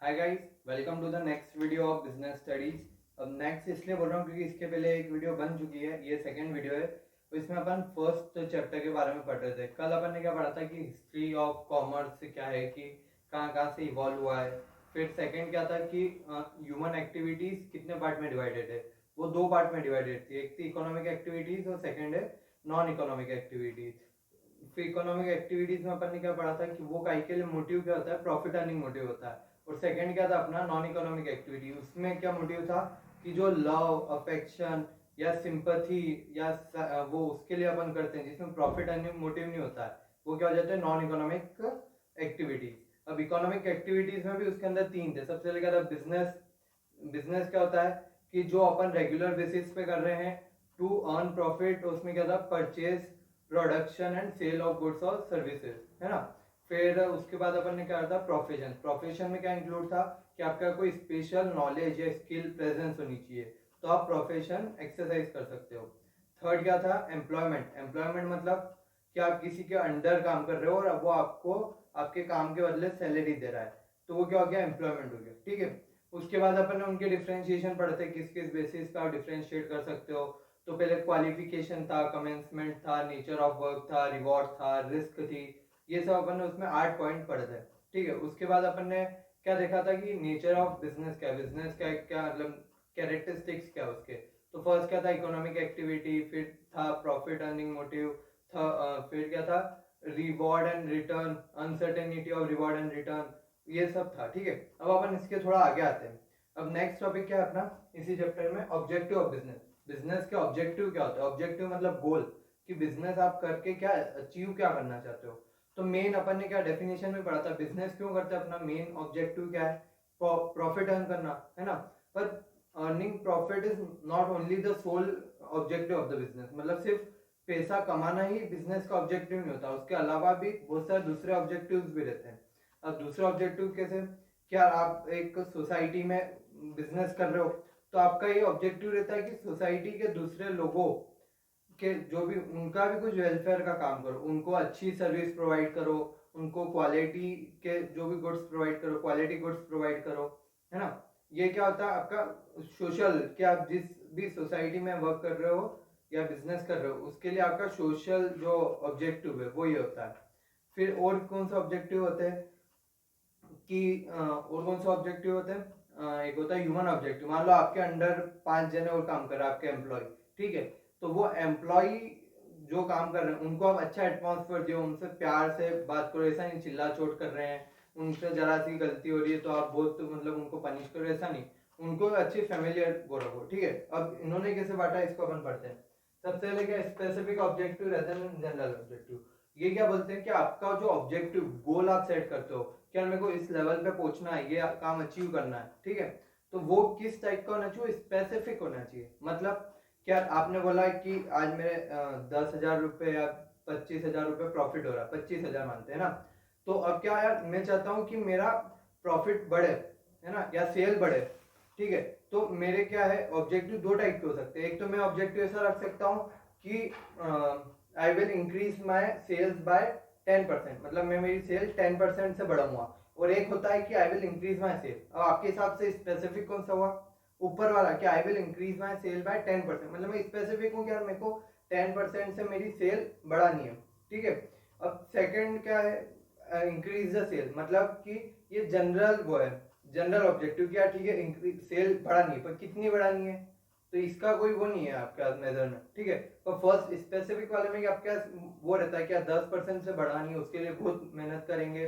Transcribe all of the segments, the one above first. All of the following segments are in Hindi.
Hi guys, welcome to the next video of business studies. अब नेक्स्ट इसलिए बोल रहा हूँ क्योंकि इसके पहले एक वीडियो बन चुकी है, ये सेकंड वीडियो है। तो इसमें अपन फर्स्ट चैप्टर के बारे में पढ़ रहे थे। कल अपन ने क्या पढ़ा था कि हिस्ट्री ऑफ कॉमर्स क्या है, कि कहाँ कहाँ से इवॉल्व हुआ है। फिर सेकंड क्या था कि ह्यूमन एक्टिविटीज कितने पार्ट में डिवाइडेड है। वो दो पार्ट में डिवाइडेड थी, एक थी इकोनॉमिक एक्टिविटीज और सेकेंड है नॉन इकोनॉमिक एक्टिविटीज। फिर इकोनॉमिक एक्टिविटीज में अपन ने क्या पढ़ा था कि वो काई के लिए मोटिव क्या होता है, प्रॉफिट अर्निंग मोटिव होता है। और सेकंड क्या था अपना नॉन इकोनॉमिक एक्टिविटी, उसमें क्या मोटिव था कि जो लव अफेक्शन या सिंपथी या वो उसके लिए अपन करते हैं, जिसमें प्रॉफिट अर्निंग मोटिव नहीं होता है, वो क्या हो जाता है नॉन इकोनॉमिक एक्टिविटी। अब इकोनॉमिक एक्टिविटीज में भी उसके अंदर तीन थे। सबसे पहले क्या था बिजनेस। बिजनेस क्या होता है कि जो अपन रेगुलर बेसिस पे कर रहे हैं टू अर्न प्रॉफिट। उसमें क्या था purchase, production and sale of goods और सर्विसेज, है ना। फिर उसके बाद अपन ने क्या था प्रोफेशन। प्रोफेशन में क्या इंक्लूड था कि आपका कोई स्पेशल नॉलेज या स्किल प्रेजेंस होनी चाहिए, तो आप प्रोफेशन एक्सरसाइज कर सकते हो। थर्ड क्या था एम्प्लॉयमेंट। एम्प्लॉयमेंट मतलब कि आप किसी के अंडर काम कर रहे हो और वो आपको आपके काम के बदले सैलरी दे रहा है, तो वो क्या हो गया एम्प्लॉयमेंट हो गया, ठीक है। उसके बाद अपन ने उनके डिफ्रेंशिएशन पढ़ते, किस किस बेसिस पे आप डिफ्रेंशिएट कर सकते हो। तो पहले क्वालिफिकेशन था, कमेंसमेंट था, नेचर ऑफ वर्क था, रिवॉर्ड था, रिस्क थी। ये सब अपन ने उसमें 8 पॉइंट पढ़े थे, ठीक है। उसके बाद अपन ने क्या देखा था कि नेचर ऑफ बिजनेस क्या है, बिजनेस क्या क्या मतलब कैरेक्टरिस्टिक्स क्या उसके। तो फर्स्ट क्या था इकोनॉमिक एक्टिविटी, फिर था प्रॉफिट अर्निंग मोटिव था, फिर क्या था reward and return, uncertainty of reward and return, ये सब था, ठीक है। अब अपन इसके थोड़ा आगे आते हैं। अब नेक्स्ट टॉपिक क्या है अपना इसी चैप्टर में, ऑब्जेक्टिव ऑफ बिजनेस। बिजनेस के ऑब्जेक्टिव क्या होता है, ऑब्जेक्टिव मतलब गोल, कि बिजनेस आप करके क्या अचीव क्या करना चाहते हो। तो मेन अपन ने क्या डेफिनेशन में पढ़ा था, बिजनेस क्यों करते हैं, अपना मेन ऑब्जेक्टिव क्या है, प्रॉफिट अर्न करना, है ना। पर earning profit is not only the sole objective of the business. मतलब सिर्फ पैसा कमाना ही बिजनेस का ऑब्जेक्टिव नहीं होता, उसके अलावा भी बहुत सारे दूसरे ऑब्जेक्टिव्स भी रहते हैं। अब दूसरे ऑब्जेक्टिव कैसे, क्या आप एक सोसाइटी में बिजनेस कर रहे हो, तो आपका ये ऑब्जेक्टिव रहता है कि सोसाइटी के दूसरे लोगों के जो भी उनका भी कुछ वेलफेयर का काम करो, उनको अच्छी सर्विस प्रोवाइड करो, उनको क्वालिटी के जो भी गुड्स प्रोवाइड करो, क्वालिटी गुड्स प्रोवाइड करो, है ना। ये क्या होता है आपका सोशल, कि आप जिस भी सोसाइटी में वर्क कर रहे हो या बिजनेस कर रहे हो, उसके लिए आपका सोशल जो ऑब्जेक्टिव है वो ये होता है। फिर और कौन सा ऑब्जेक्टिव होते हैं कि और कौन सा ऑब्जेक्टिव होते हैं, एक होता है ह्यूमन ऑब्जेक्टिव। मान लो आपके अंडर 5 जने और काम कर रहे हैं, आपके एम्प्लॉय, ठीक है। तो वो एम्प्लॉय जो काम कर रहे हैं उनको आप अच्छा एटमॉस्फेयर दो, उनसे प्यार से बात करो, ऐसा नहीं चिल्ला चोट कर रहे हैं, उनसे जरा सी गलती हो रही है तो आप बहुत मतलब उनको पनिश करो, ऐसा नहीं, उनको अच्छी फैमिलियर वो रखो, ठीक है। अब इन्होंने कैसे बांटा इसको अपन पढ़ते हैं। सबसे पहले क्या स्पेसिफिक ऑब्जेक्टिव रहता है, जनरल ऑब्जेक्टिव। ये क्या बोलते हैं कि आपका जो ऑब्जेक्टिव गोल आप सेट करते हो, क्या मेरे को इस लेवल पे पहुंचना है, ये काम अचीव करना है, ठीक है। तो वो किस टाइप का होना चाहिए, स्पेसिफिक होना चाहिए। मतलब क्या आपने बोला कि आज मेरे 10,000 रुपये या 25,000 रुपये प्रॉफिट हो रहा है, 25,000 मानते हैं ना। तो अब क्या यार मैं चाहता हूँ कि मेरा प्रॉफिट बढ़े, है ना, या सेल बढ़े, ठीक है। तो मेरे क्या है ऑब्जेक्टिव दो टाइप के हो सकते हैं। एक तो मैं ऑब्जेक्टिव ऐसा रख सकता हूँ कि I will increase my sales by 10%, मतलब मैं मेरी सेल 10% से बढ़ाऊंगा। और एक होता है कि I will increase my sale. अब आपके हिसाब से स्पेसिफिक कौन सा हुआ, ऊपर वाला कि I will increase my sale by 10%, मतलब मैं स्पेसिफिक हूँ कि यार मेरे को 10% से मेरी सेल बढ़ानी है, ठीक है। अब सेकंड क्या है इंक्रीज द सेल, मतलब कि ये जनरल वो है, जनरल ऑब्जेक्टिव क्या, ठीक है सेल बढ़ानी है, पर कितनी बढ़ानी है, तो इसका कोई वो नहीं है आपके मेजरमेंट, ठीक है। तो फर्स्ट स्पेसिफिक वाले में आपके वो रहता है कि 10% से बढ़ानी है, उसके लिए बहुत मेहनत करेंगे,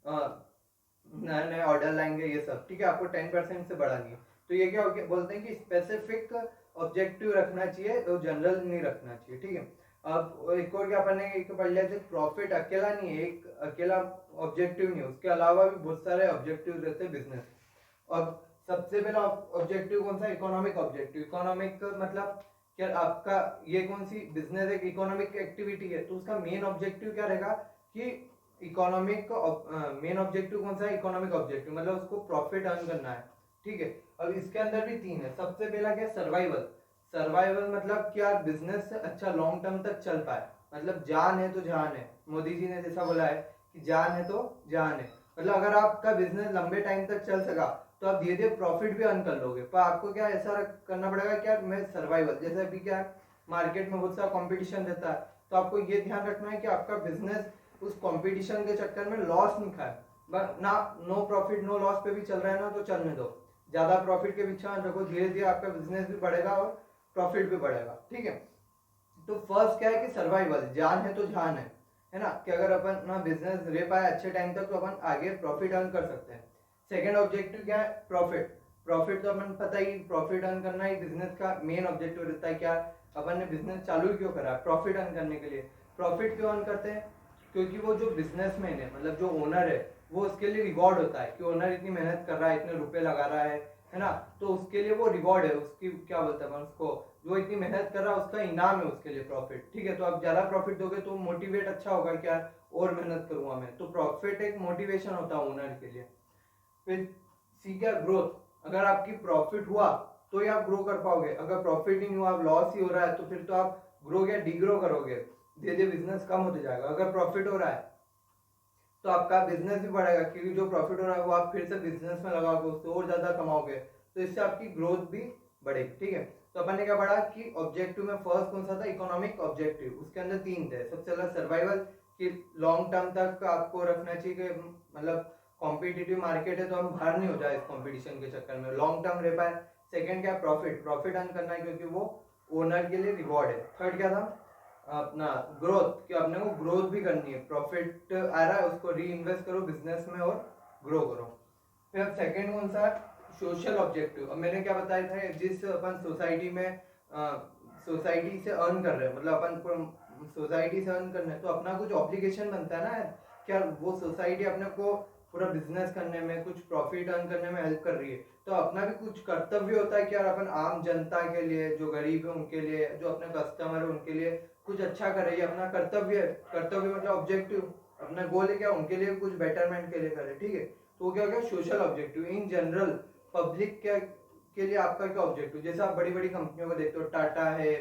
नए नए ऑर्डर लाएंगे, ये सब, ठीक है। आपको 10% से बढ़ानी है, तो ये क्या बोलते हैं कि स्पेसिफिक ऑब्जेक्टिव रखना चाहिए, तो जनरल नहीं रखना चाहिए, ठीक है। अब एक और क्या अपन ने पढ़ लिया था, प्रॉफिट अकेला नहीं है, एक अकेला ऑब्जेक्टिव नहीं है, उसके अलावा भी बहुत सारे ऑब्जेक्टिव रहते हैं बिजनेस। अब सबसे पहला ऑब्जेक्टिव कौन सा, इकोनॉमिक ऑब्जेक्टिव। इकोनॉमिक मतलब क्या आपका ये कौन सी बिजनेस एक इकोनॉमिक एक्टिविटी है, तो उसका मेन ऑब्जेक्टिव क्या रहेगा कि इकोनॉमिक मेन ऑब्जेक्टिव कौन सा है, इकोनॉमिक ऑब्जेक्टिव, मतलब उसको प्रॉफिट अर्न करना है, ठीक है। अब इसके अंदर भी तीन है। सबसे पहला क्या सर्वाइवल। सर्वाइवल मतलब क्या बिजनेस अच्छा लॉन्ग टर्म तक चल पाए, मतलब जान है तो जान है, मोदी जी ने जैसा बोला है कि जान है तो जान है। मतलब अगर आपका बिजनेस लंबे टाइम तक चल सका तो आप धीरे धीरे प्रॉफिट भी अर्न कर लोगे, पर आपको क्या ऐसा करना पड़ेगा कि यार मैं सर्वाइवल, जैसे अभी क्या मार्केट में बहुत सारा कंपटीशन रहता है, तो आपको ये ध्यान रखना है कि आपका बिजनेस उस कंपटीशन के चक्कर में लॉस नहीं खाए। बट ना, नो प्रॉफिट नो लॉस पे भी चल रहा है ना, तो चलने दो, ज्यादा प्रॉफिट के पीछे मत रखो, धीरे धीरे आपका बिजनेस भी बढ़ेगा और प्रॉफिट भी बढ़ेगा, ठीक है। तो फर्स्ट क्या है कि सर्वाइवल, जान है तो जान है ना, कि अगर अपन अपना बिजनेस रह पाए अच्छे टाइम तक तो अपन आगे प्रॉफिट अर्न कर सकते हैं। सेकेंड ऑब्जेक्टिव क्या है? प्रॉफिट। प्रॉफिट तो अपन पता ही, प्रॉफिट अर्न करना ही बिजनेस का मेन ऑब्जेक्टिव रहता है। क्या अपन ने बिजनेस चालू क्यों करा? प्रॉफिट अर्न करने के लिए। प्रॉफिट क्यों अर्न करते हैं? क्योंकि वो जो बिजनेसमैन है, मतलब जो ओनर है, वो उसके लिए रिवॉर्ड होता है कि ओनर इतनी मेहनत कर रहा है, इतने रुपए लगा रहा है ना, तो उसके लिए वो रिवॉर्ड है, उसकी क्या बोलते हैं उसको, जो इतनी मेहनत कर रहा है उसका इनाम है उसके लिए प्रॉफिट, ठीक है। तो आप ज्यादा प्रॉफिट दोगे तो मोटिवेट अच्छा होगा, क्या और मेहनत करूंगा मैं, तो प्रॉफिट एक मोटिवेशन होता है ओनर के लिए। फिर सी क्या? ग्रोथ। अगर आपकी प्रॉफिट हुआ तो ही आप ग्रो कर पाओगे, अगर प्रॉफिट ही नहीं हुआ, लॉस ही हो रहा है, तो फिर तो आप ग्रो या डिग्रो करोगे, धीरे धीरे बिजनेस कम होते जाएगा। अगर प्रॉफिट हो रहा है तो आपका बिजनेस भी बढ़ेगा, क्योंकि जो प्रॉफिट हो रहा है वो आप फिर से बिजनेस में लगाओगे, उससे और ज्यादा कमाओगे, तो इससे आपकी ग्रोथ भी बढ़ेगी, ठीक है। तो अपन ने क्या पढ़ा कि ऑब्जेक्टिव में फर्स्ट कौन सा था? Economic objective. उसके अंदर तीन थे। सबसे पहला सर्वाइवल, कि लॉन्ग टर्म तक आपको रखना चाहिए कि मतलब कॉम्पिटिटिव मार्केट है तो हम बाहर नहीं हो जाए इस कॉम्पिटिशन के चक्कर में, लॉन्ग टर्म रह पाए। सेकेंड क्या? प्रॉफिट। प्रॉफिट अर्न करना है क्योंकि वो ओनर के लिए रिवॉर्ड है। थर्ड क्या था? अपना ग्रोथ, कि अपने को ग्रोथ भी करनी है, प्रॉफिट आ रहा है उसको री इन्वेस्ट करो बिजनेस में और ग्रो करो। फिर अब सेकंड कौन सा? Social objective. अब मैंने क्या बताया था, जिस अपन सोसाइटी में सोसाइटी से अर्न कर रहे हैं, मतलब अपन को सोसाइटी से अर्न करना है तो अपना कुछ ऑब्लिगेशन बनता है ना, क्या वो सोसाइटी अपने को पूरा बिजनेस करने में, कुछ प्रॉफिट अर्न करने में हेल्प कर रही है, तो अपना भी कुछ कर्तव्य होता है कि यार अपन आम जनता के लिए, जो गरीब है उनके लिए, जो अपने कस्टमर है उनके लिए कुछ अच्छा करे, ये अपना कर्तव्य है। कर्तव्य मतलब ऑब्जेक्टिव, अपना गोल है क्या? उनके लिए कुछ बेटरमेंट के लिए करे, ठीक है। तो क्या हो गया? Social objective. In general public के लिए आपका क्या ऑब्जेक्टिव? जैसे आप बड़ी बड़ी कंपनियों को देखते हो, टाटा है,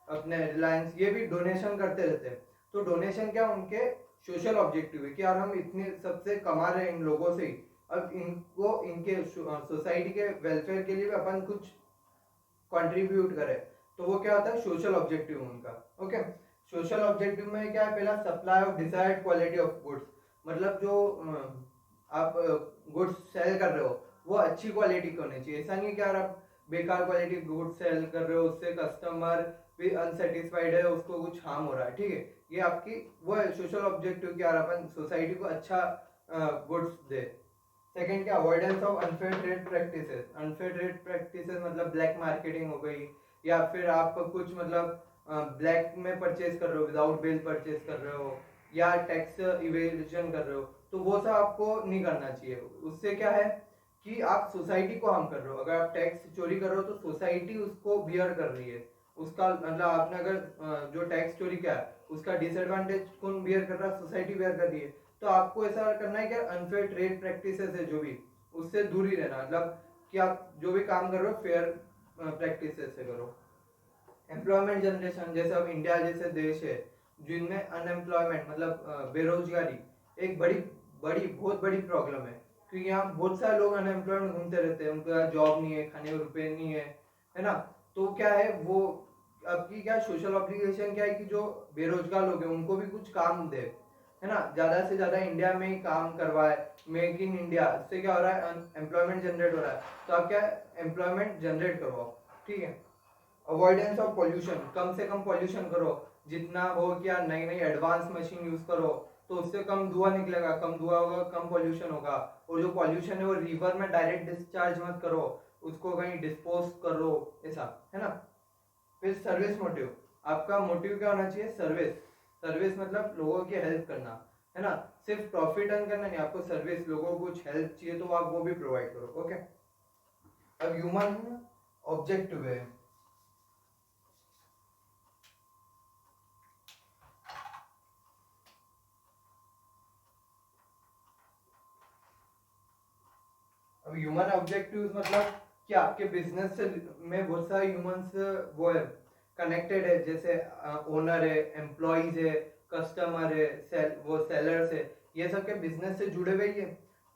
अपने रिलायंस, ये भी डोनेशन करते रहते हैं, तो डोनेशन क्या उनके सोशल ऑब्जेक्टिव है कि यार हम इतने सबसे कमा रहे हैं इन लोगों से ही, अब इनको इनके सोसाइटी के वेलफेयर के लिए भी अपन कुछ कंट्रीब्यूट करें, तो वो क्या होता है? सोशल ऑब्जेक्टिव उनका, ओके। सोशल ऑब्जेक्टिव में क्या है? पहला, supply of desired quality of goods, मतलब जो आप गुड्स सेल कर रहे हो वो अच्छी क्वालिटी की होनी चाहिए। ऐसा नहीं कि यार आप बेकार क्वालिटी गुड्स सेल कर रहे हो, उससे कस्टमर भी अनसेटिस्फाइड है, उसको कुछ हार्म हो रहा है, ठीक है। ये आपकी वो है सोशल ऑब्जेक्टिव कि यार अपन सोसाइटी को अच्छा गुड्स दे। सेकेंड क्या? Avoidance of unfair trade practices. Unfair trade practices मतलब ब्लैक मार्केटिंग हो गई, या फिर आप कुछ मतलब ब्लैक में परचेज कर रहे हो, विदाउट बिल परचेज कर रहे हो, या टैक्स इवेजन कर रहे हो, तो वो सब आपको नहीं करना चाहिए। उससे क्या है कि आप सोसाइटी को हार्म कर रहे हो। अगर आप टैक्स चोरी कर रहे हो तो सोसाइटी उसको बियर कर रही है, उसका मतलब आपने अगर जो टैक्स चोरी किया है उसका डिसएडवांटेज कौन बियर कर रहा है? सोसाइटी बियर कर रही है। तो आपको ऐसा करना है कि अनफेयर ट्रेड प्रैक्टिसेस है जो भी, उससे दूर ही रहना, मतलब कि आप जो भी काम कर रहे हो फेयर प्रैक्टिसेस से करो। एम्प्लॉयमेंट जनरेशन, जैसे अब इंडिया जैसे देश है जिनमें अनएम्प्लॉयमेंट मतलब बेरोजगारी एक बड़ी बड़ी बहुत बड़ी प्रॉब्लम है, क्योंकि यहाँ बहुत सारे लोग अनएम्प्लॉयमेंट घूमते रहते हैं, उनका जॉब नहीं है, खाने को रुपए नहीं है ना। तो क्या है वो आपकी क्या सोशल ऑब्लिगेशन क्या है कि जो बेरोजगार लोग हैं उनको भी कुछ काम दे, है ना, ज्यादा से ज्यादा इंडिया में ही काम करवाए, मेक इन इंडिया। इससे क्या हो रहा है? एम्प्लॉयमेंट जनरेट हो रहा है, तो आप क्या एम्प्लॉयमेंट जनरेट करवाओ, ठीक है। अवॉइडेंस ऑफ पॉल्यूशन, कम से कम पॉल्यूशन करो, जितना हो क्या नई नई एडवांस मशीन यूज करो, तो उससे कम धुआं निकलेगा, कम धुआं होगा कम पॉल्यूशन होगा। और जो पॉल्यूशन है वो रिवर में डायरेक्ट डिस्चार्ज मत करो, उसको कहीं डिस्पोज करो, ऐसा, है ना। फिर सर्विस मोटिव, आपका मोटिव क्या होना चाहिए? सर्विस। सर्विस मतलब लोगों की हेल्प करना, है ना, सिर्फ प्रॉफिट अर्न करना नहीं, आपको सर्विस, लोगों को कुछ हेल्प चाहिए तो आप वो भी प्रोवाइड करो, ओके। अब ह्यूमन ऑब्जेक्टिव है, अब ह्यूमन ऑब्जेक्टिव्स मतलब कि आपके बिजनेस से में बहुत सारे ह्यूमंस वो है कनेक्टेड है, जैसे ओनर है, एम्प्लॉइज है, कस्टमर है, वो सेलर्स है, ये सब के बिजनेस से जुड़े हुए ही है।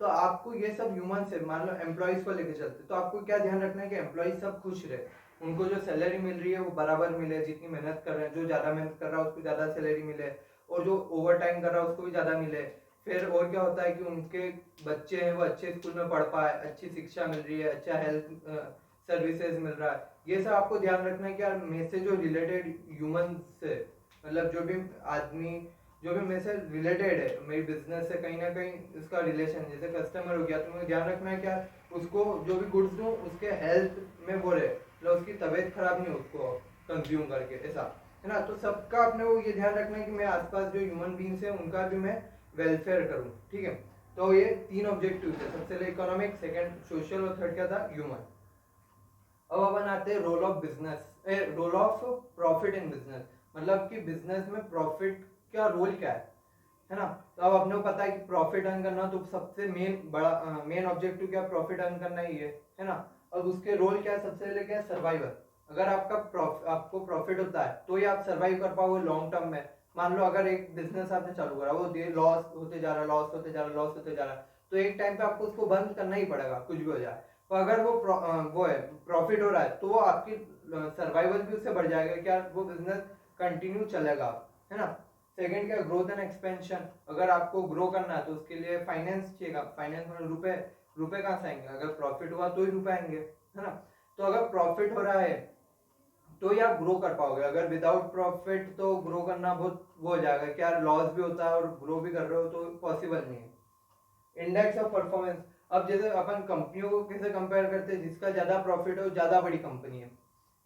तो आपको ये सब ह्यूमन से, मान लो एम्प्लॉइज को लेके चलते, तो आपको क्या ध्यान रखना है कि एम्प्लॉइज सब खुश रहे, उनको जो सैलरी मिल रही है वो बराबर मिले, जितनी मेहनत कर रहे हैं, जो ज्यादा मेहनत कर रहा है उसको ज्यादा सैलरी मिले, और जो ओवर टाइम कर रहा है उसको भी ज्यादा मिले। फिर और क्या होता है कि उनके बच्चे हैं वो अच्छे स्कूल में पढ़ पाए, अच्छी शिक्षा मिल रही है, अच्छा हेल्थ सर्विसेज मिल रहा है। ये सब आपको ध्यान रखना है कि यार मेरे से जो रिलेटेड ह्यूमन से, मतलब जो भी आदमी जो भी मेरे से रिलेटेड है, मेरी बिजनेस से कहीं ना कहीं इसका रिलेशन, जैसे कस्टमर हो गया, तो मुझे ध्यान रखना है क्या उसको जो भी गुड्स दूं उसके हेल्थ में वो रहे, मतलब उसकी तबीयत खराब नहीं हो उसको कंज्यूम करके, ऐसा है ना। तो सबका अपने को ये ध्यान रखना है कि मेरे आसपास जो ह्यूमन बींग्स है उनका भी मैं वेलफेयर करूँ, ठीक है। तो ये 3 ऑब्जेक्टिव थे, सबसे पहले इकोनॉमिक, सेकंड सोशल, और थर्ड क्या था, ह्यूमन। अब अपन आते हैं role of business, role of profit in business, मतलब कि बिजनेस में प्रॉफिट का रोल क्या है ना। तो अब अपने को पता है कि प्रॉफिट अर्न करना, तो सबसे मेन ऑब्जेक्टिव क्या, प्रॉफिट अर्न करना ही है ना। अब उसके रोल क्या है, सबसे पहले क्या है, सर्वाइवल। अगर आपको प्रॉफिट होता है तो ही आप सर्वाइव कर पाओगे लॉन्ग टर्म में। मान लो अगर एक बिजनेस आपने चालू करा, वो लॉस होते जा रहा, लॉस होते जा रहा, लॉस होते जा रहा, तो एक टाइम पे आपको उसको बंद करना ही पड़ेगा, कुछ भी हो जाए। तो अगर वो है प्रॉफिट हो रहा है, तो वो आपकी सर्वाइवल भी उससे बढ़ जाएगा, क्या वो बिजनेस कंटिन्यू चलेगा, है ना। सेकंड क्या, ग्रोथ एंड एक्सपेंशन। अगर आपको ग्रो करना है तो उसके लिए फाइनेंस चाहिए, फाइनेंस में रुपए कहाँ से आएंगे, अगर प्रॉफिट हुआ तो ही रुपए आएंगे, है ना। तो अगर प्रॉफिट हो रहा है तो ही आप ग्रो कर पाओगे, अगर विदाउट प्रॉफिट तो ग्रो करना बहुत वो हो जाएगा, क्या लॉस भी होता है और ग्रो भी कर रहे हो तो पॉसिबल नहीं है। इंडेक्स ऑफ परफॉर्मेंस, अब जैसे अपन कंपनियों को कैसे कंपेयर करते हैं, जिसका ज्यादा प्रॉफिट हो ज्यादा बड़ी कंपनी है,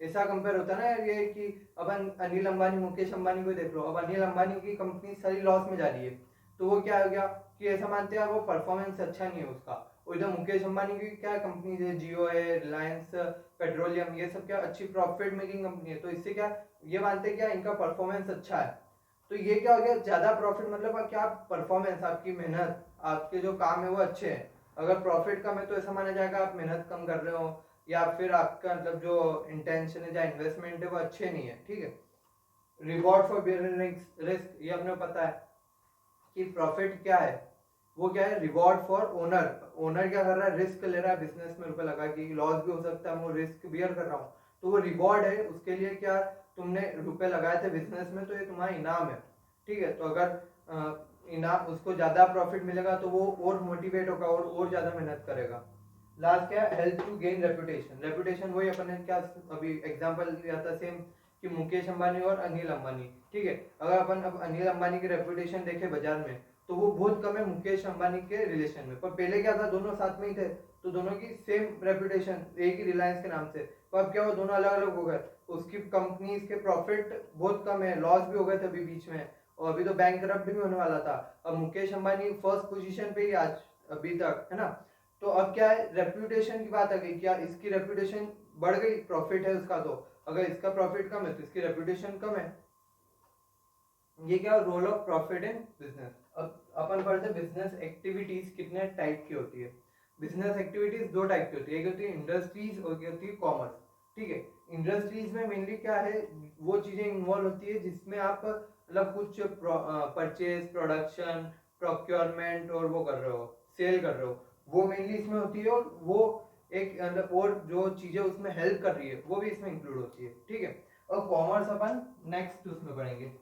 ऐसा कंपेयर होता है ना। ये कि अपन अनिल अंबानी मुकेश अंबानी को देख लो, अब अनिल अंबानी की कंपनी सारी लॉस में जा रही है, तो वो क्या हो गया कि ऐसा मानते हैं वो परफॉर्मेंस अच्छा नहीं है उसका। और इधर मुकेश अंबानी की क्या कंपनी है, जियो है, रिलायंस पेट्रोलियम, ये सब क्या अच्छी प्रॉफिट मेकिंग कंपनी है, तो इससे क्या ये मानते हैं क्या इनका परफॉर्मेंस अच्छा है। तो ये क्या हो गया, ज्यादा प्रॉफिट मतलब क्या परफॉर्मेंस, आपकी मेहनत, आपके जो काम है वो अच्छे हैं। अगर प्रॉफिट कम है तो ऐसा माना जाएगा आप मेहनत कम कर रहे हो, या फिर आपका मतलब जो इंटेंशन है या इन्वेस्टमेंट है वो अच्छे नहीं है, ठीक है। रिवॉर्ड फॉर बियरिंग रिस्क, ये अपने पता है कि प्रॉफिट क्या है, वो क्या है, रिवॉर्ड फॉर ओनर। ओनर क्या कर रहा है, रिस्क ले रहा है, बिजनेस में रुपए लगा कि लॉस भी हो सकता है, वो रिस्क बियर कर रहा हूँ, तो वो रिवॉर्ड है उसके लिए, क्या तुमने रुपए लगाए थे बिजनेस में, तो ये तुम्हारा इनाम है, ठीक है। तो अगर इनाम उसको ज्यादा प्रॉफिट मिलेगा तो वो और मोटिवेट होगा और ज्यादा मेहनत करेगा। लास्ट क्या है, help to gain reputation. Reputation वही अपन ने क्या अभी एग्जांपल लिया था सेम, कि मुकेश अंबानी और अनिल अंबानी, ठीक है। अगर अपन अब अनिल अंबानी की रेपुटेशन देखे बाजार में, तो वो बहुत कम है मुकेश अंबानी के रिलेशन में, पर पहले क्या था, दोनों साथ में ही थे, तो दोनों की सेम रेपुटेशन, एक ही रिलायंस के नाम से। तो अब क्या हुआ, दोनों अलग अलग हो गए, उसकी कंपनीज के प्रॉफिट बहुत कम है, लॉस भी हो गए थे अभी बीच में, और अभी तो बैंक करप्ट भी होने वाला था। अब मुकेश अंबानी फर्स्ट पोजीशन पे ही आज अभी तक, है ना। तो अब क्या है, रेप्यूटेशन की बात आ गई, क्या इसकी रेप्यूटेशन बढ़ गई, प्रॉफिट है उसका, तो अगर इसका प्रॉफिट कम है तो इसकी रेप्यूटेशन कम है। ये क्या, role of profit in business. अब अपन पढ़ते बिजनेस एक्टिविटीज कितने टाइप की होती है। बिजनेस एक्टिविटीज 2 टाइप की होती है, एक होती है इंडस्ट्रीज और एक होती है कॉमर्स, ठीक है। इंडस्ट्रीज में मेनली क्या है, वो चीजें इन्वॉल्व होती है जिसमें आप मतलब कुछ परचेज, प्रोडक्शन, प्रोक्योरमेंट और वो कर रहे हो, सेल कर रहे हो, वो मेनली इसमें होती है। और वो एक मतलब और जो चीजें उसमें हेल्प कर रही है वो भी इसमें इंक्लूड होती है, ठीक है। और कॉमर्स अपन नेक्स्ट उसमें पढ़ेंगे।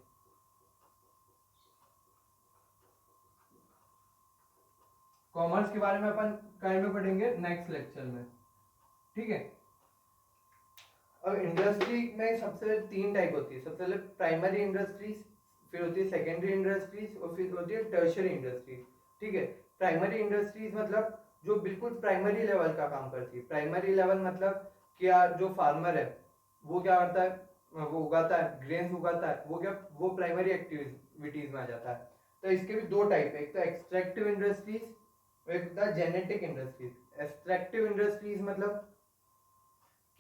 कॉमर्स के बारे में अपन कहीं में पढ़ेंगे नेक्स्ट लेक्चर में, ठीक है। अब इंडस्ट्री में सबसे 3 टाइप होती है, सबसे पहले प्राइमरी इंडस्ट्रीज, फिर होती है सेकेंडरी इंडस्ट्रीज, और फिर होती है टर्शियरी इंडस्ट्रीज, ठीक है। प्राइमरी इंडस्ट्रीज मतलब जो बिल्कुल प्राइमरी लेवल का काम करती है। प्राइमरी लेवल मतलब क्या, जो फार्मर है वो क्या करता है, वो उगाता है, ग्रेन्स उगाता है, वो क्या, वो प्राइमरी एक्टिविटीज में आ जाता है। तो इसके भी 2 टाइप है, एक तो एक्सट्रैक्टिव इंडस्ट्रीज, एक होता है जेनेटिक इंडस्ट्रीज। एक्सट्रैक्टिव इंडस्ट्रीज मतलब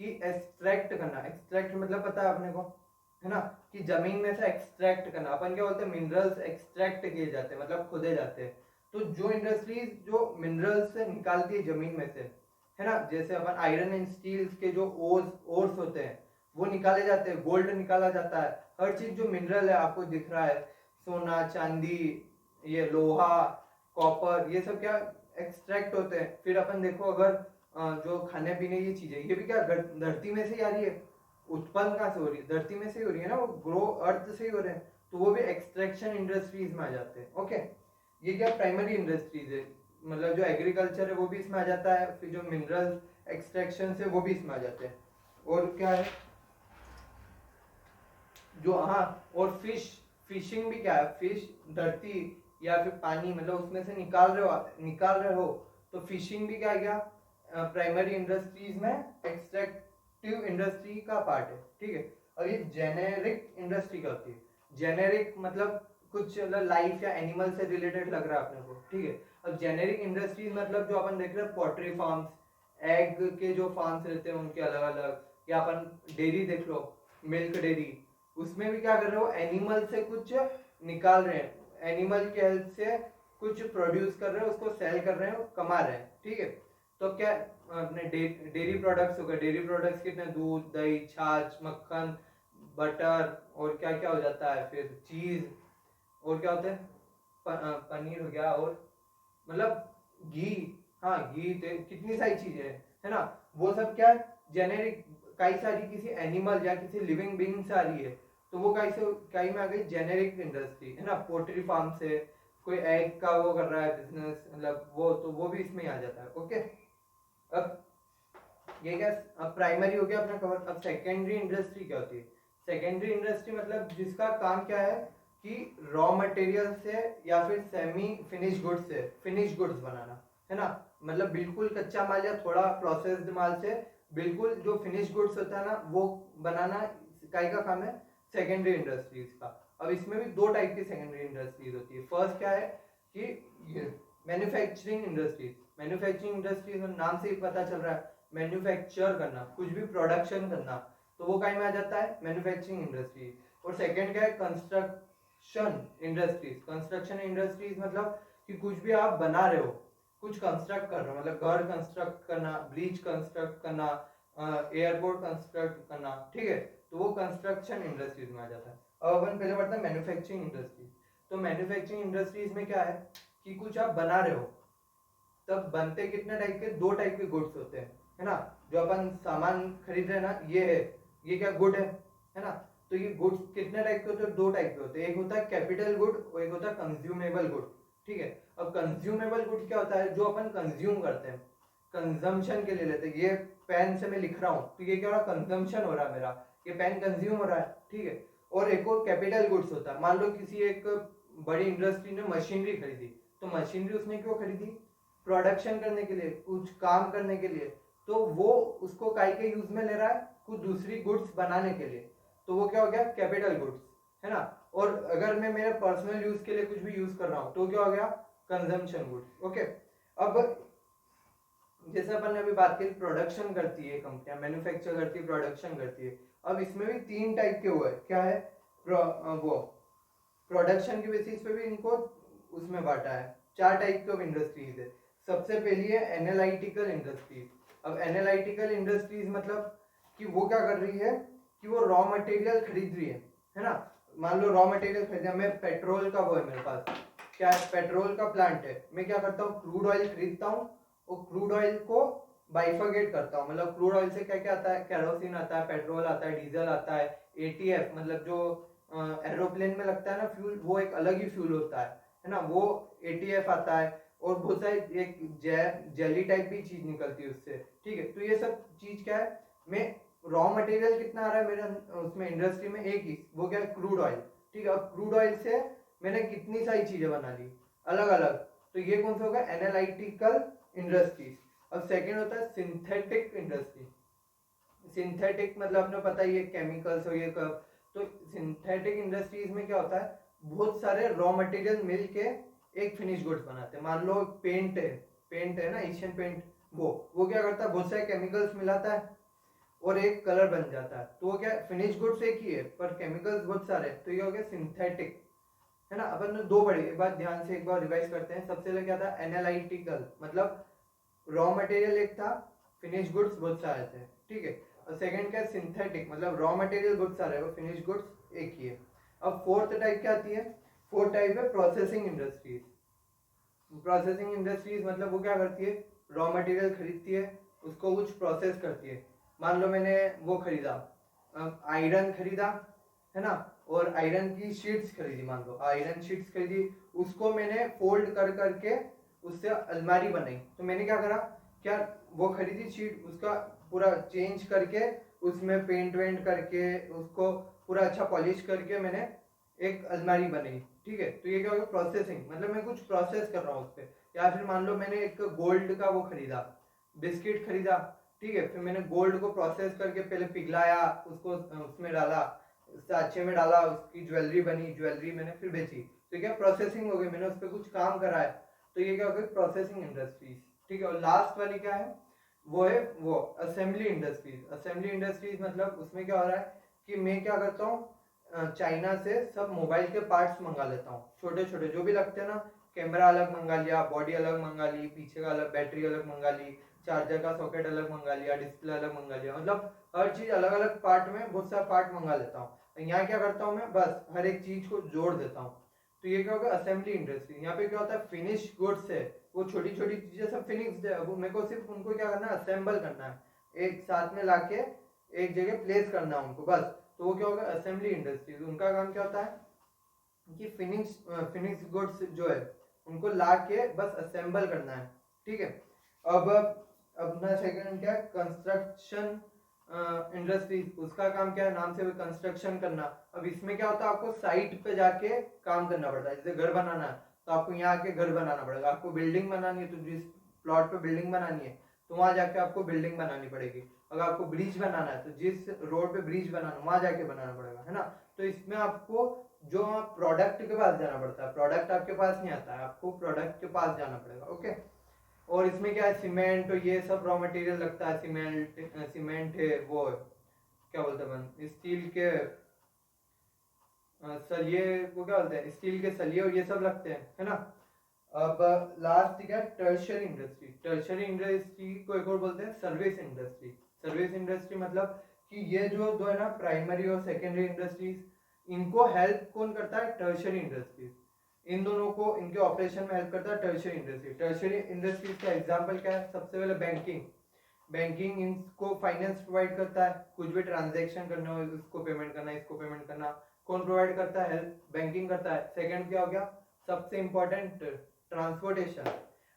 कि एक्सट्रैक्ट करना, एक्सट्रैक्ट मतलब पता है अपने को, है ना, कि जमीन में से एक्सट्रैक्ट करना। अपन क्या बोलते हैं, मिनरल्स एक्सट्रैक्ट किए जाते हैं, मतलब खुदे जाते हैं। तो जो इंडस्ट्रीज जो मिनरल्स से निकालती है जमीन में से, है ना, जैसे अपन आयरन एंड स्टील के जो ओर्स होते हैं वो निकाले जाते हैं, गोल्ड निकाला जाता है, हर चीज जो मिनरल है आपको दिख रहा है, सोना, चांदी, ये लोहा, कॉपर, ये सब क्या एक्सट्रैक्ट होते हैं। फिर अपन देखो अगर जो खाने पीने की चीजें ये भी क्या धरती में से ही आ रही है, उत्पन्न कहाँ से हो रही है, धरती में से ही हो रही है ना, वो ग्रो अर्थ से ही हो रहे हैं, तो वो भी एक्सट्रैक्शन इंडस्ट्रीज में आ जाते हैं। ओके, ये क्या प्राइमरी इंडस्ट्रीज है, मतलब जो एग्रीकल्चर है वो भी इसमें आ जाता है, फिर जो मिनरल एक्सट्रैक्शन है वो भी इसमें आ जाते हैं। और क्या है जो, हाँ, और फिशिंग भी क्या है, फिश धरती या फिर पानी मतलब उसमें से निकाल रहे हो, तो फिशिंग भी क्या गया प्राइमरी इंडस्ट्रीज में एक्सट्रैक्टिव इंडस्ट्री का पार्ट है। ठीक है, और ये जेनेरिक इंडस्ट्री का होती है। जेनेरिक मतलब कुछ लाइफ या एनिमल से रिलेटेड लग रहा है अपने को। ठीक है, अब जेनेरिक इंडस्ट्रीज मतलब जो अपन देख रहे हैं पोल्ट्री फार्म्स, एग के जो फार्म्स रहते हैं उनके अलग अलग, या अपन डेयरी देख लो, मिल्क डेयरी, उसमें भी क्या कर रहे हो, एनिमल से कुछ निकाल रहे हैं, एनिमल के हेल्प से कुछ प्रोड्यूस कर रहे हो, उसको सेल कर रहे हो, कमा रहे हैं। ठीक है, तो क्या अपने डेयरी प्रोडक्ट्स हो गए, डेयरी प्रोडक्ट्स कितने, दूध, दही, छाछ, मक्खन, बटर, और क्या क्या हो जाता है, फिर चीज, और क्या होता है, पनीर हो गया, और मतलब घी, हाँ घी, कितनी सारी चीजें है ना, वो सब क्या है जेनेरिक, कई सारी किसी एनिमल या किसी लिविंग बीइंग से आ रही है, तो वो कई में आ गई जेनेरिक इंडस्ट्री, है ना। पोल्ट्री फार्म से कोई एग का वो कर रहा है बिजनेस, मतलब वो, तो वो भी इसमें ही आ जाता है। ओके, अब ये क्या, अब प्राइमरी हो गया अपना कवर। अब सेकेंडरी इंडस्ट्री क्या होती है, सेकेंडरी इंडस्ट्री मतलब जिसका काम क्या है कि रॉ मटेरियल से या फिर सेमी फिनिश गुड्स से फिनिश गुड्स बनाना, है ना, मतलब बिल्कुल कच्चा माल या थोड़ा प्रोसेस्ड माल से बिल्कुल जो फिनिश गुड्स होता है ना वो बनाना, इकाई का काम है सेकेंडरी इंडस्ट्रीज का। अब इसमें भी दो टाइप की सेकेंडरी इंडस्ट्रीज होती है। फर्स्ट क्या है कि ये मैन्युफैक्चरिंग इंडस्ट्रीज, मैन्युफैक्चरिंग इंडस्ट्रीज नाम से ही पता चल रहा है, मैन्युफैक्चर करना, कुछ भी प्रोडक्शन करना, तो वो कहीं में आ जाता है मैन्युफैक्चरिंग इंडस्ट्री। और सेकंड क्या है, कंस्ट्रक्शन इंडस्ट्रीज। कंस्ट्रक्शन इंडस्ट्रीज मतलब कि कुछ भी आप बना रहे हो, कुछ कंस्ट्रक्ट कर रहे हो, मतलब घर कंस्ट्रक्ट करना, ब्रिज कंस्ट्रक्ट करना, एयरपोर्ट कंस्ट्रक्ट करना, ठीक है, तो वो कंस्ट्रक्शन इंडस्ट्रीज में आ जाता है। अब अपन पहले पढ़ते हैं मैन्युफैक्चरिंग इंडस्ट्रीज। तो मैन्युफैक्चरिंग इंडस्ट्रीज में क्या है कि कुछ आप बना रहे हो, तब बनते कितने टाइप के, दो टाइप के गुड्स होते हैं, है ना। जो अपन सामान खरीद रहे हैं ना, ये है, ये क्या गुड है ना। तो ये गुड्स कितने टाइप के होते हैं, दो टाइप के होते हैं, एक होता है कैपिटल गुड और एक होता है कंज्यूमेबल गुड। ठीक है, अब कंज्यूमेबल गुड क्या होता है, जो अपन कंज्यूम करते हैं, कंजम्पशन के लिए लेते हैं। ये पेन से मैं लिख रहा हूँ तो ये क्या हो रहा है, कंजम्पशन हो रहा है मेरा, ये पेन कंज्यूम हो रहा है। ठीक है, और एक और कैपिटल गुड्स होता है, मान लो किसी एक बड़ी इंडस्ट्री ने मशीनरी खरीदी, तो मशीनरी उसने क्यों खरीदी, प्रोडक्शन करने के लिए, कुछ काम करने के लिए, तो वो उसको काई के यूज में ले रहा है, कुछ दूसरी गुड्स बनाने के लिए, तो वो क्या हो गया, कैपिटल गुड्स, है ना। और अगर मैं मेरे पर्सनल यूज के लिए कुछ भी यूज कर रहा हूँ तो क्या हो गया, कंजम्पशन गुड्स। ओके, अब जैसे अपन ने अभी बात की, प्रोडक्शन करती है कंपनियां, मैन्युफैक्चर करती है, प्रोडक्शन करती है। अब इसमें भी तीन टाइप के हुए, क्या है, वो प्रोडक्शन की बेसिस पे भी इनको उसमें बांटा है, चार टाइप के इंडस्ट्रीज है। सबसे पहली है एनालिटिकल इंडस्ट्रीज। अब एनालिटिकल इंडस्ट्रीज मतलब कि वो क्या कर रही है कि वो रॉ मटेरियल खरीद रही है ना। मान लो रॉ मटेरियल खरीदा, मैं पेट्रोल का वो है मेरे पास, क्या है, पेट्रोल का प्लांट है, मैं क्या करता हूँ, क्रूड ऑयल खरीदता हूँ, और क्रूड ऑयल को बाइफरगेट करता हूँ, मतलब क्रूड ऑयल से क्या क्या आता है, कैरोसिन आता है, पेट्रोल आता है, डीजल आता है, एटीएफ मतलब जो एरोप्लेन में लगता है ना फ्यूल, वो एक अलग ही फ्यूल होता है ना, वो एटीएफ आता है, और बहुत सारी एक जेली टाइप भी चीज निकलती है उससे। ठीक है, तो ये सब चीज क्या है, मैं रॉ मटेरियल कितना आ रहा है मेरे उसमें इंडस्ट्री में, एक ही, वो क्या है, क्रूड ऑयल। ठीक है, अब क्रूड ऑयल से मैंने कितनी सारी चीजें बना ली अलग अलग, तो ये कौन सा होगा, एनालिटिकल इंडस्ट्रीज। अब सेकंड होता है सिंथेटिक इंडस्ट्री। सिंथेटिक मतलब आपने पता ही है, केमिकल्स हो ये कब, तो सिंथेटिक इंडस्ट्रीज में क्या होता है, बहुत सारे रॉ मटेरियल मिल के एक फिनिश गुड्स बनाते हैं। मान लो पेंट है ना, एशियन पेंट, वो क्या करता है, बहुत सारे केमिकल्स मिलाता है और एक कलर बन जाता है, तो वो क्या, फिनिश गुड्स एक ही है पर केमिकल्स बहुत सारे, तो ये हो गया सिंथेटिक, है ना। अपन ने दो पढ़ी, एक बार ध्यान से एक बार रिवाइज करते हैं। सबसे पहले क्या था, एनालिटिकल मतलब रॉ मटेरियल एक था, फिनिश गुड्स बहुत सारे थे। ठीक है, और सेकंड क्या, सिंथेटिक मतलब रॉ मटेरियल बहुत सारे है, फिनिश गुड्स एक ही है। अब फोर्थ टाइप क्या आती है, फोर्थ टाइप है प्रोसेसिंग इंडस्ट्रीज। प्रोसेसिंग इंडस्ट्रीज मतलब वो क्या करती है, रॉ मटेरियल खरीदती है, उसको कुछ प्रोसेस करती है। मान लो मैंने वो खरीदा, आयरन खरीदा, है ना, और आयरन की शीट्स खरीदी, मान लो आयरन शीट्स खरीदी, उसको मैंने फोल्ड कर करके उससे अलमारी बनाई। तो मैंने क्या करा, क्या वो खरीदी शीट, उसका पूरा चेंज करके उसमें पेंट वेंट करके उसको पूरा अच्छा पॉलिश करके मैंने एक अलमारी बनाई। ठीक है, तो ये क्या होगा, प्रोसेसिंग, मतलब मैं कुछ प्रोसेस कर रहा हूँ उस पर। या फिर मान लो मैंने एक गोल्ड का वो खरीदा, बिस्किट खरीदा, ठीक है, फिर मैंने गोल्ड को प्रोसेस करके पहले पिघलाया, उसको उसमें डाला, साँचे में डाला, उसकी ज्वेलरी बनी, ज्वेलरी मैंने फिर बेची। तो क्या प्रोसेसिंग हो गई, मैंने उस पर कुछ काम करा है, तो ये क्या हो गई, प्रोसेसिंग इंडस्ट्रीज। ठीक है, और लास्ट वाली क्या है, वो है वो असेंबली इंडस्ट्रीज। असेंबली इंडस्ट्रीज मतलब उसमें क्या हो रहा है कि मैं क्या करता हूँ, चाइना से सब मोबाइल के पार्ट्स मंगा लेता हूँ, छोटे छोटे जो भी लगते हैं ना, कैमरा अलग मंगा लिया, बॉडी अलग मंगा ली, पीछे का अलग, बैटरी अलग मंगा ली, चार्जर का सॉकेट अलग मंगा लिया, डिस्प्ले अलग मंगा लिया, मतलब हर चीज अलग अलग पार्ट में बहुत सारा पार्ट मंगा लेता हूँ। यहाँ क्या करता हूँ मैं, बस हर एक चीज को जोड़ देता हूँ। तो ये क्या होगा, असेंबली इंडस्ट्री। यहाँ पे क्या होता है, फिनिश गुड्स है, वो छोटी छोटी चीजें सब फिनिश्ड है, अब मेरे को सिर्फ उनको क्या करना है, असेंबल करना है, एक साथ में लाके एक जगह प्लेस करना है उनको, बस। तो वो क्या होगा, असेंबली इंडस्ट्रीज। उनका काम क्या होता है कि फिनिश गुड्स जो है उनको ला के बस असेंबल करना है। ठीक है, अब अपना सेकंड क्या है, कंस्ट्रक्शन इंडस्ट्री। उसका काम क्या है, नाम से कंस्ट्रक्शन करना। अब इसमें क्या होता है, आपको साइट पे जाके काम करना पड़ता है। जैसे घर बनाना है तो आपको यहाँ आके घर बनाना पड़ेगा, आपको बिल्डिंग बनानी है तो जिस प्लॉट पे बिल्डिंग बनानी है तो वहां जाके आपको बिल्डिंग बनानी पड़ेगी। अगर आपको ब्रिज बनाना है तो जिस रोड पे ब्रिज बनाना वहां जाके बनाना पड़ेगा, है ना। तो इसमें आपको जो प्रोडक्ट के पास जाना पड़ता है, प्रोडक्ट आपके पास नहीं आता है, आपको प्रोडक्ट के पास जाना पड़ेगा। ओके, और इसमें क्या है, सीमेंट और ये सब रॉ मटेरियल लगता है, सीमेंट है, वो क्या बोलते हैं, स्टील के सलिए, वो क्या बोलते हैं, स्टील के सलिए और ये सब लगते हैं, है ना। अब लास्ट क्या, टर्शियरी इंडस्ट्री। टर्शियरी इंडस्ट्री को एक और बोलते हैं सर्विस इंडस्ट्री। सर्विस इंडस्ट्री मतलब कि ये जो दो है ना, प्राइमरी और सेकेंडरी इंडस्ट्रीज, इनको हेल्प कौन करता है, टर्शियरी इंडस्ट्रीज। इन दोनों को इनके ऑपरेशन में हेल्प करता है टर्शियरी इंडस्ट्री। टर्शियरी इंडस्ट्रीज का एग्जांपल क्या है, सबसे पहले बैंकिंग। बैंकिंग इनको फाइनेंस प्रोवाइड करता है, कुछ भी ट्रांजैक्शन करना हो, इसको पेमेंट करना, इसको पेमेंट करना, कौन प्रोवाइड करता है, हेल्प, बैंकिंग करता है। सेकंड क्या हो गया, सबसे इंपॉर्टेंट, ट्रांसपोर्टेशन।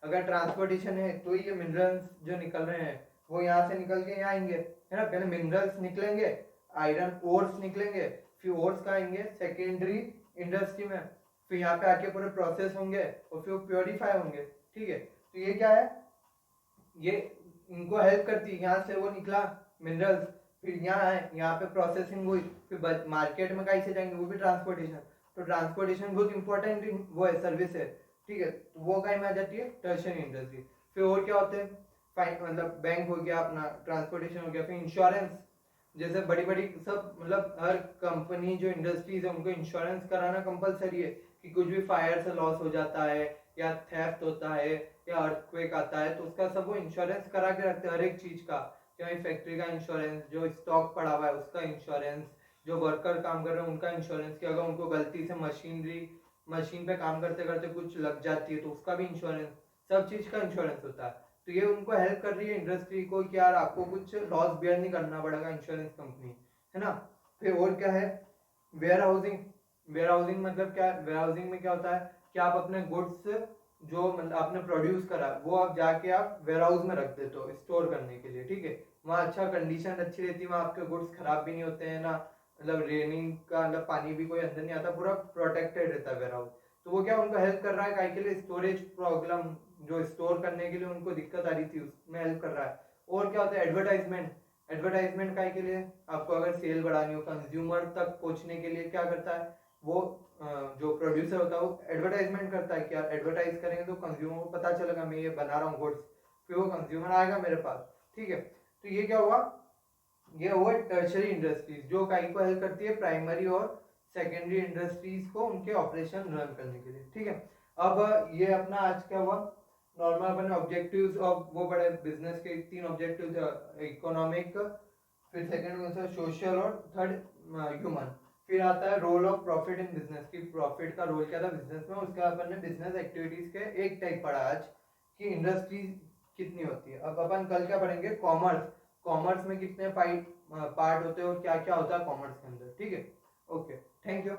अगर ट्रांसपोर्टेशन है तो ये मिनरल्स जो निकल रहे हैं वो यहाँ से निकल के यहाँ आएंगे, है ना। पहले मिनरल्स निकलेंगे, आयरन ओर्स निकलेंगे, फिर ओर्स कहाँ आएंगे, सेकेंडरी इंडस्ट्री में, फिर यहाँ पे आके पूरे प्रोसेस होंगे और फिर प्योरीफाई होंगे। ठीक है, तो ये क्या है, ये इनको हेल्प करती है। यहाँ से वो निकला मिनरल्स, फिर यहाँ है, यहाँ पे प्रोसेसिंग हुई, फिर मार्केट में कहीं से जाएंगे, वो भी ट्रांसपोर्टेशन। तो ट्रांसपोर्टेशन बहुत इंपॉर्टेंट वो है, सर्विस है। ठीक है, तो वो कहीं में आ जाती है, टर्शियरी इंडस्ट्री। फिर और क्या होते हैं, मतलब बैंक हो गया अपना, ट्रांसपोर्टेशन हो गया, फिर इंश्योरेंस। जैसे बड़ी बड़ी सब, मतलब हर कंपनी जो इंडस्ट्रीज है उनको इंश्योरेंस कराना कंपलसरी है, कि कुछ भी फायर से लॉस हो जाता है या थेफ्ट होता है या अर्थक्वेक आता है तो उसका सब वो इंश्योरेंस करा के रखते हैं, हर एक चीज का। चाहे फैक्ट्री का इंश्योरेंस, जो स्टॉक पड़ा हुआ है उसका इंश्योरेंस, जो वर्कर काम कर रहे हैं उनका इंश्योरेंस, कि अगर उनको गलती से मशीन पे काम करते करते कुछ लग जाती है तो उसका भी इंश्योरेंस, सब चीज का इंश्योरेंस होता है। तो ये उनको हेल्प कर रही है इंडस्ट्री को कि यार आपको कुछ लॉस बियर नहीं करना पड़ेगा, इंश्योरेंस कंपनी, है ना। फिर और क्या है, वेयर हाउसिंग। वेयर हाउसिंग मतलब क्या, वेयर हाउसिंग में क्या होता है कि आप अपने गुड्स जो मतलब आपने प्रोड्यूस करा वो आप जाके आप वेयर हाउस में रख देते हो स्टोर करने के लिए। ठीक है, वहाँ अच्छा कंडीशन अच्छी रहती है, वहाँ आपके गुड्स खराब भी नहीं होते हैं ना, मतलब रेनिंग का मतलब पानी भी कोई अंदर नहीं आता, पूरा प्रोटेक्टेड रहता है वेयर हाउस। तो वो क्या उनको हेल्प कर रहा है, काय के लिए, स्टोरेज प्रॉब्लम जो स्टोर करने के लिए उनको दिक्कत आ रही थी उसमें हेल्प कर रहा है। और क्या होता है, एडवर्टाइजमेंट। एडवर्टाइजमेंट काय के लिए, आपको अगर सेल बढ़ानी हो, कंज्यूमर तक पहुंचने के लिए क्या करता है वो, जो प्रोड्यूसर होता है वो एडवर्टाइजमेंट करता है कि यार एडवर्टाइज करेंगे तो कंज्यूमर को पता चलेगा मैं ये बना रहा हूँ गुड्स, फिर वो कंज्यूमर आएगा मेरे पास। ठीक है, तो ये क्या हुआ, ये हुआ टर्शरी इंडस्ट्रीज, जो कहीं को हेल्प करती है प्राइमरी और सेकेंडरी इंडस्ट्रीज को उनके ऑपरेशन रन करने के लिए। ठीक है, अब ये अपना आज क्या हुआ, नॉर्मल अपने ऑब्जेक्टिव्स ऑफ वो बड़े बिजनेस के 3 ऑब्जेक्टिव, इकोनॉमिक, फिर सेकंड कौन सा, सोशल, और थर्ड ह्यूमन। फिर आता है role of profit in business, की प्रॉफिट का रोल क्या था बिजनेस में, उसका अपन ने बिजनेस एक्टिविटीज के एक टाइप पढ़ा आज कि इंडस्ट्री कितनी होती है। अब अपन कल क्या पढ़ेंगे, कॉमर्स, कॉमर्स में कितने पार्ट होते हैं और क्या क्या होता है कॉमर्स के अंदर, ठीक है। Okay, thank you.